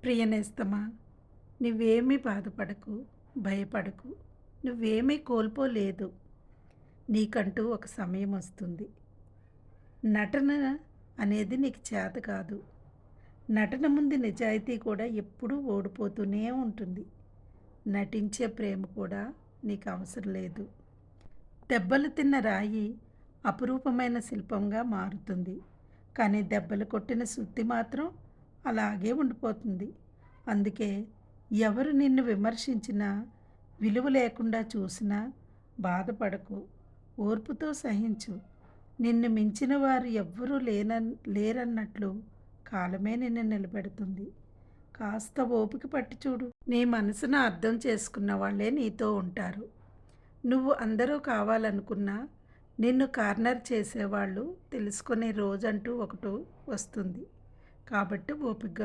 ప్రియనేస్తమా, నువ్వేమీ బాధపడకు, భయపడకు. నువ్వేమీ కోల్పోలేదు. నీకంటూ ఒక సమయం వస్తుంది. నటన అనేది నీకు చేత కాదు. నటన ముందు నిజాయితీ కూడా ఎప్పుడూ ఓడిపోతూనే ఉంటుంది. నటించే ప్రేమ కూడా నీకు అవసరం లేదు. దెబ్బలు తిన్న రాయి అపురూపమైన శిల్పంగా మారుతుంది. కానీ దెబ్బలు కొట్టిన సుత్తి మాత్రం అలాగే ఉండిపోతుంది. అందుకే ఎవరు నిన్ను విమర్శించినా, విలువ లేకుండా చూసినా బాధపడకు. ఓర్పుతో సహించు. నిన్ను మించిన వారు ఎవ్వరూ లేరన్నట్లు కాలమే నిన్ను నిలబెడుతుంది. కాస్త ఓపిక పట్టి చూడు. నీ మనసును అర్థం చేసుకున్న వాళ్ళే నీతో ఉంటారు. నువ్వు అందరూ కావాలనుకున్నా నిన్ను కార్నర్ చేసేవాళ్ళు తెలుసుకునే రోజంటూ ఒకటి వస్తుంది. కాబట్టి ఓపికగా